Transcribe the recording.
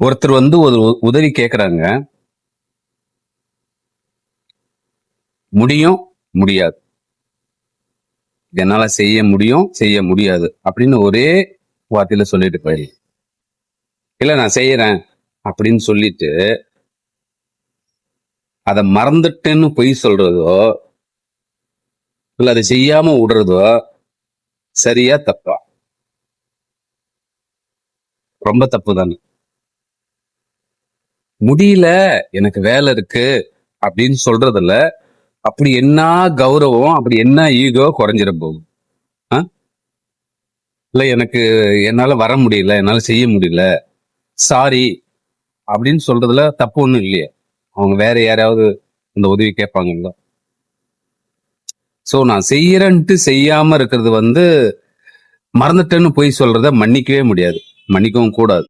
ஒருத்தர் ஒரு உதவி கேக்குறாங்க, முடியும், முடியாது. என்னால செய்ய முடியும், செய்ய முடியாது அப்படின்னு ஒரே வார்த்தையில சொல்லிட்டு போயிடலாம். இல்ல நான் செய்யறேன் அப்படின்னு சொல்லிட்டு அதை மறந்துட்டேன்னு பொய் சொல்றதோ, இல்ல அதை செய்யாம விடுறதோ சரியா தப்பா? ரொம்ப தப்பு தானே. முடியல, எனக்கு வேலை இருக்கு அப்படின்னு சொல்றதுல அப்படி என்ன கௌரவம், அப்படி என்ன ஈகோ குறைஞ்சிட போகுது? இல்ல எனக்கு என்னால வர முடியல, என்னால செய்ய முடியல, சாரி அப்படின்னு சொல்றதுல தப்பு ஒண்ணும் இல்லையே. அவங்க வேற யாராவது இந்த உதவி கேட்பாங்கல்ல. சோ நான் செய்யறேன்ட்டு செய்யாம இருக்கிறது மறந்துட்டேன்னு போய் சொல்றத மன்னிக்கவே முடியாது, மன்னிக்கவும் கூடாது.